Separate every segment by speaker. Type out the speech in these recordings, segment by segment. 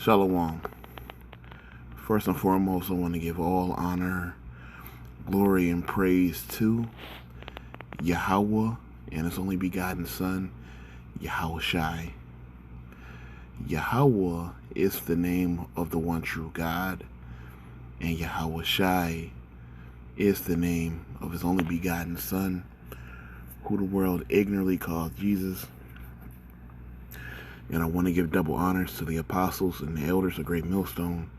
Speaker 1: Shalom. First and foremost, I want to give all honor, glory, and praise to Yahweh and His only begotten Son, Yahweh Shai. Yahweh is the name of the one true God, and Yahweh Shai is the name of His only begotten Son, who the world ignorantly calls Jesus. And I want to give double honors to the apostles and the elders of Great Millstone.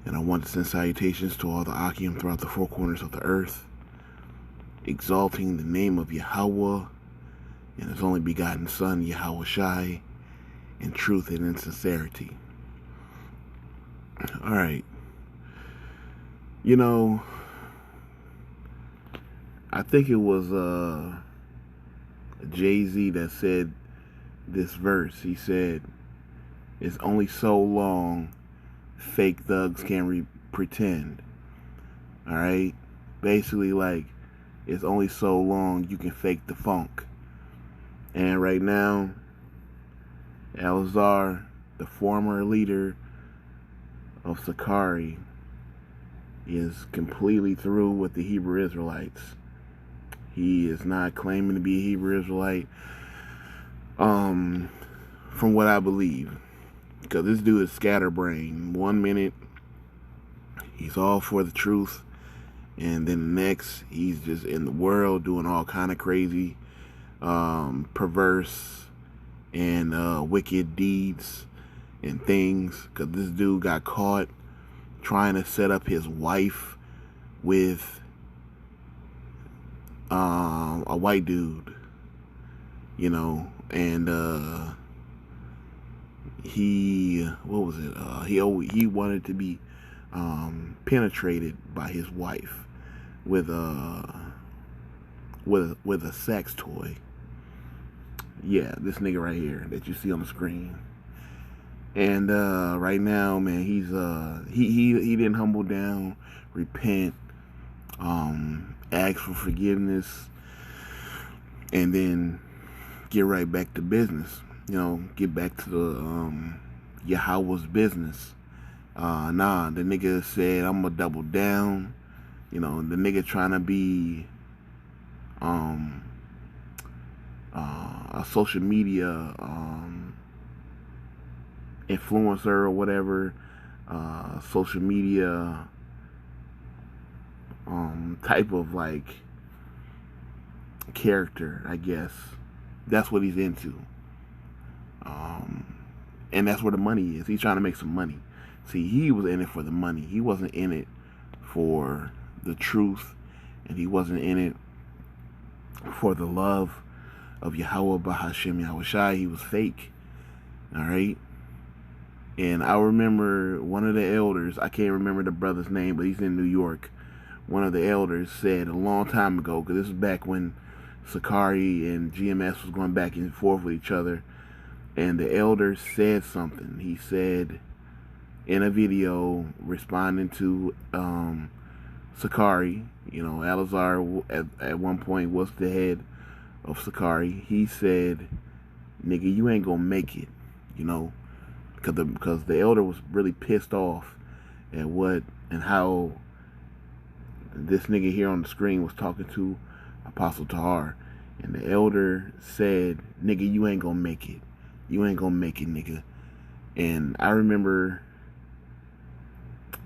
Speaker 1: And I want to send salutations to all the Akim throughout the four corners of the earth, exalting the name of Yahweh and His only begotten Son, Yahweh Shai, in truth and in sincerity. Alright. I think it was Jay-Z that said this verse. He said, "It's only so long fake thugs can pretend." Alright? Basically, like, it's only so long you can fake the funk. And right now, Elazar, the former leader of Sakari, is completely through with the Hebrew Israelites. He is not claiming to be a Hebrew Israelite, from what I believe. Because this dude is scatterbrained. 1 minute, he's all for the truth, and then the next, he's just in the world doing all kind of crazy, perverse, and wicked deeds and things. Because this dude got caught trying to set up his wife with a white dude, and he wanted to be penetrated by his wife with a sex toy. Yeah, this nigga right here that you see on the screen. And right now, man, he's he didn't humble down, repent, ask for forgiveness, and then get right back to business. Get back to the Yahweh's business. Nah, the nigga said, "I'm gonna double down." The nigga trying to be a social media influencer or whatever, social media type of like character, I guess. That's what he's into. And that's where the money is. He's trying to make some money. See, he was in it for the money. He wasn't in it for the truth, and he wasn't in it for the love of Yahweh Bahashem Yahweh Shai. He was fake. Alright? And I remember one of the elders, I can't remember the brother's name, but he's in New York. One of the elders said a long time ago, because this is back when Sakari and GMS was going back and forth with each other, and the elder said something. He said in a video responding to Sakari, Elazar at one point was the head of Sakari. He said, "Nigga, you ain't gonna make it," because the elder was really pissed off at what and how this nigga here on the screen was talking to Apostle Tahar. And the elder said, "Nigga, you ain't gonna make it. You ain't gonna make it, nigga." And I remember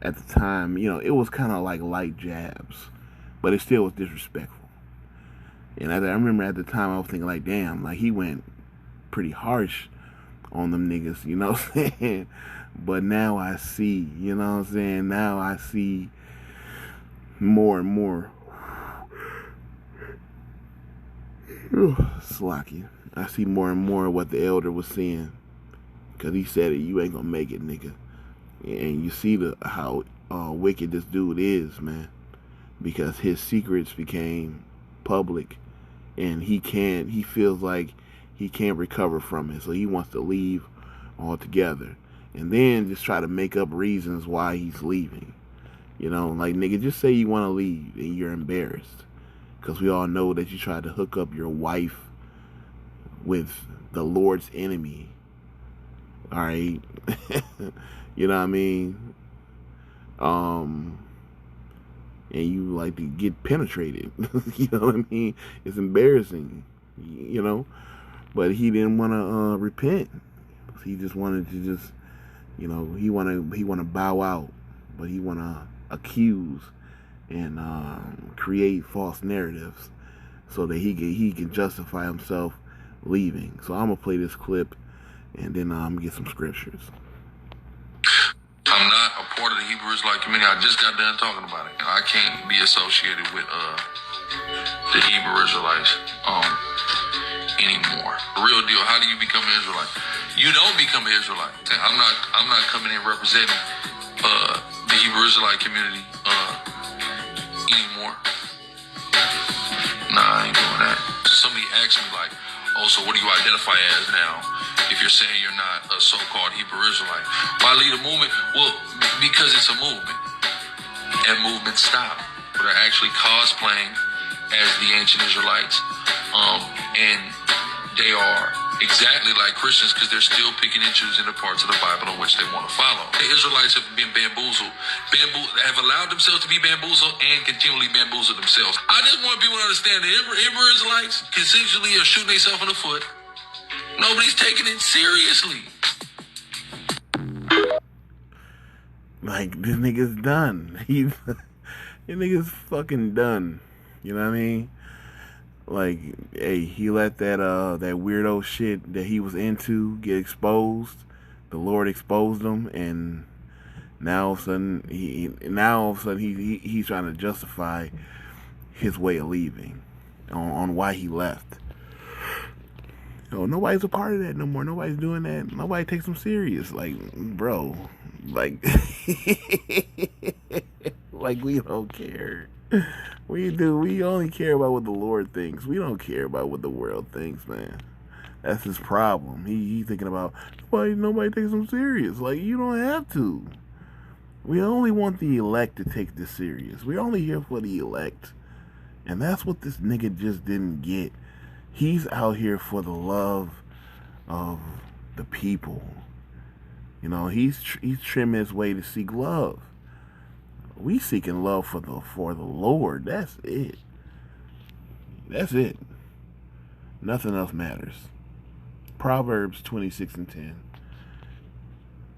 Speaker 1: at the time, it was kind of like light jabs, but it still was disrespectful. And I remember at the time I was thinking like, damn, like he went pretty harsh on them niggas, you know what I'm saying? But now I see, Now I see more and more. Slacky. I see more and more what the elder was saying. Because he said it, "You ain't gonna make it, nigga." And you see how wicked this dude is, man. Because his secrets became public. And he feels like he can't recover from it. So he wants to leave altogether. And then just try to make up reasons why he's leaving. Like, nigga, just say you want to leave and you're embarrassed. Because we all know that you tried to hook up your wife with the Lord's enemy. All right, you know what I mean. Um, and you like to get penetrated. You know what I mean? It's embarrassing, you know. But he didn't want to repent. He just wanted to just, you know, he want to bow out, but he want to accuse and create false narratives so that he can justify himself leaving. So I'm gonna play this clip and then get some scriptures.
Speaker 2: I'm not a part of the Hebrew Israelite community. I just got done talking about it. I can't be associated with the Hebrew Israelites anymore. Real deal. How do you become an Israelite? You don't become an Israelite. I'm not coming in representing the Hebrew Israelite community anymore. Nah, I ain't doing that. Somebody asked me like, oh, so what do you identify as now? If you're saying you're not a so-called Hebrew Israelite. Why lead a movement? Well, because it's a movement. And movements stop. But they're actually cosplaying as the ancient Israelites. And they are exactly like Christians because they're still picking and choosing the parts of the Bible in which they want to follow. The Israelites have been bamboozled, have allowed themselves to be bamboozled and continually bamboozle themselves. I just want people to understand the Hebrew Israelites consensually are shooting themselves in the foot. Nobody's taking it seriously.
Speaker 1: Like, this nigga's done. This nigga's fucking done. You know what I mean? Like, hey, he let that weirdo shit that he was into get exposed. The Lord exposed him, and now all of a sudden he's trying to justify his way of leaving on why he left. Oh, nobody's a part of that no more. Nobody's doing that. Nobody takes him serious. Like, bro, like, like we don't care. We do. We only care about what the Lord thinks. We don't care about what the world thinks, man. That's his problem. He thinking about nobody takes him serious. Like, you don't have to. We only want the elect to take this serious. We're only here for the elect. And that's what this nigga just didn't get. He's out here for the love of the people. You know, he's trimming his way to seek love. We seeking love for the Lord. That's it. That's it. Nothing else matters. Proverbs 26:10.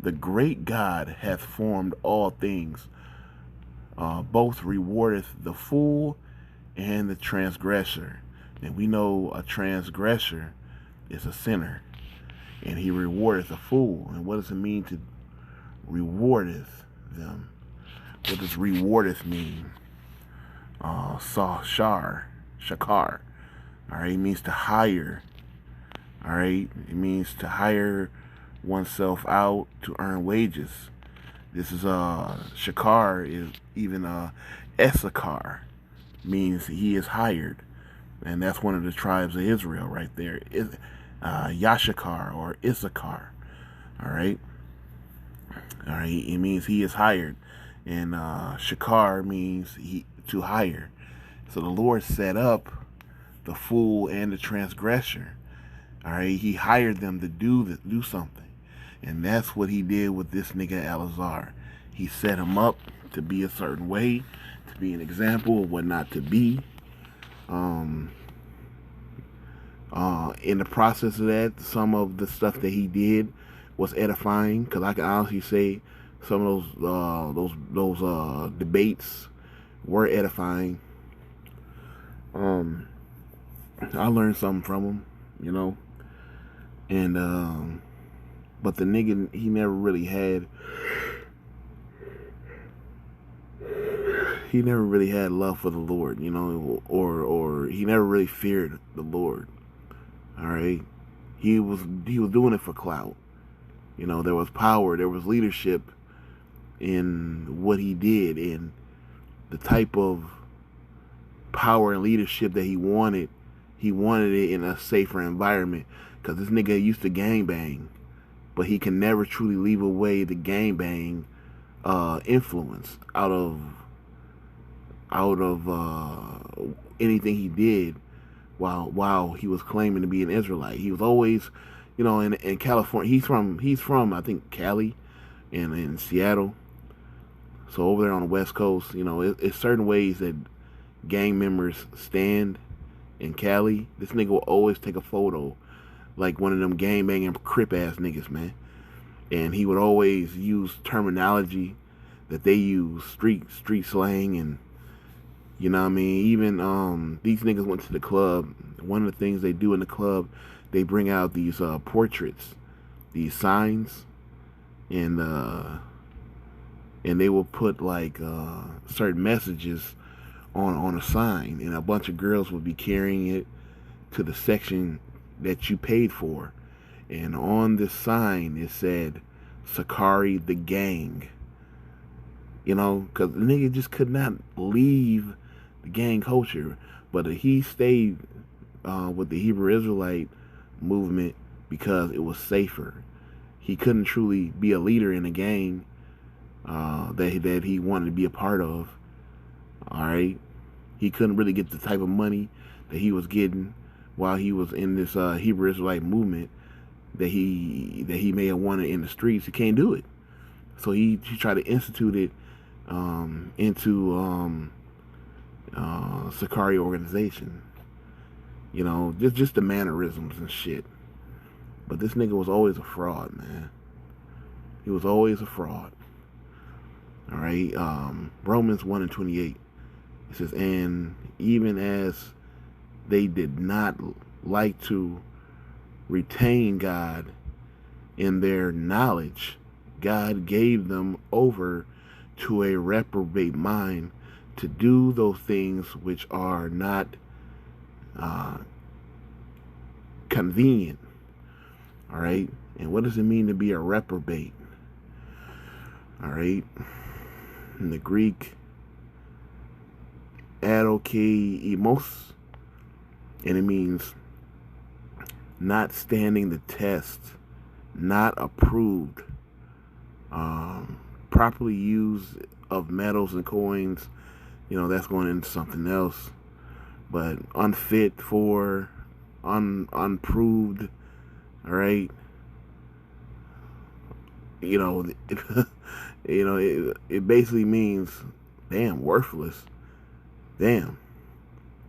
Speaker 1: The great God hath formed all things. Both rewardeth the fool and the transgressor. And we know a transgressor is a sinner. And he rewardeth a fool. And what does it mean to rewardeth them? What does rewardeth mean? Shakar. All right, it means to hire. All right, it means to hire oneself out to earn wages. This is Shakar is even Issachar, means he is hired, and that's one of the tribes of Israel right there. Yashakar or Issachar. All right, it means he is hired. And Shakar means to hire. So the Lord set up the fool and the transgressor. All right, he hired them to do something, and that's what he did with this nigga Eleazar. He set him up to be a certain way, to be an example of what not to be. In the process of that, some of the stuff that he did was edifying, because I can honestly say some of those debates were edifying. I learned something from him, you know, and but the nigga, he never really had love for the Lord, you know, or he never really feared the Lord. All right, he was doing it for clout. You know, there was power, there was leadership in what he did, and the type of power and leadership that he wanted it in a safer environment, because this nigga used to gangbang, but he can never truly leave away the gangbang influence out of anything he did while he was claiming to be an Israelite. He was always in California. He's from I think Cali and in Seattle. So over there on the West Coast, it's certain ways that gang members stand in Cali. This nigga will always take a photo like one of them gang banging crip ass niggas, man. And he would always use terminology that they use, street slang, and you know what I mean. Even these niggas went to the club. One of the things they do in the club, they bring out these portraits, these signs, and they will put like certain messages on a sign, and a bunch of girls would be carrying it to the section that you paid for. And on this sign it said Sakari the Gang. Because the nigga just could not leave the gang culture. But he stayed with the Hebrew Israelite movement because it was safer. He couldn't truly be a leader in a gang that he wanted to be a part of. Alright? He couldn't really get the type of money that he was getting while he was in this Hebrew Israelite movement that he may have wanted in the streets. He can't do it. So he tried to institute it into Sakari organization. Just the mannerisms and shit. But this nigga was always a fraud, man. He was always a fraud. All right. Romans 1:28. It says, and even as they did not like to retain God in their knowledge, God gave them over to a reprobate mind to do those things which are not convenient. All right. And what does it mean to be a reprobate? All right. In the Greek, adokimos, and it means not standing the test, not approved, properly used of metals and coins. That's going into something else. But unfit for, unproved. All right. It basically means, damn, worthless. Damn.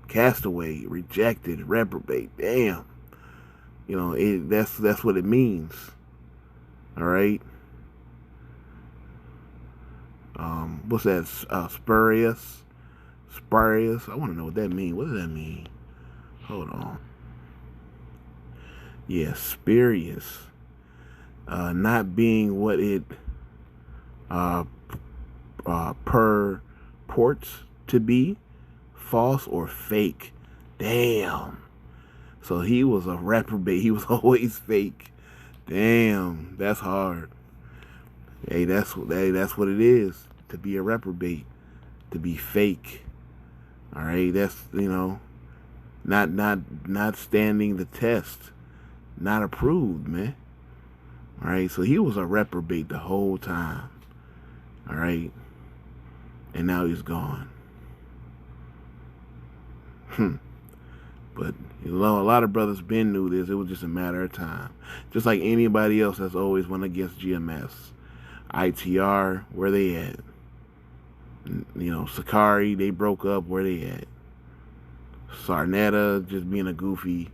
Speaker 1: Castaway, rejected, reprobate. Damn. That's what it means. All right. What's that? Spurious. I want to know what that means. What does that mean? Hold on. Yeah, spurious. Not being what it purports to be, false or fake. Damn. So he was a reprobate. He was always fake. Damn, that's hard. Hey, that's what it is to be a reprobate, to be fake. All right, that's not standing the test, not approved, man. All right, so he was a reprobate the whole time. All right, and now he's gone. But a lot of brothers been knew this. It was just a matter of time. Just like anybody else that's always went against GMS. ITR, where they at? Sakari, they broke up, where they at? Sarnetta, just being a goofy.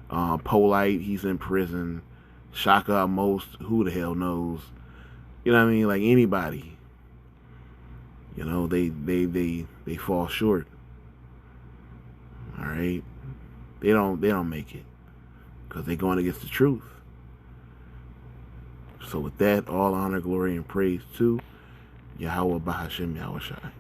Speaker 1: Polite, he's in prison. Shaka Most, who the hell knows? You know what I mean? Like anybody. They fall short. All right? They don't make it. Because they're going against the truth. So with that, all honor, glory, and praise to Yahweh Bahashem Yahushai.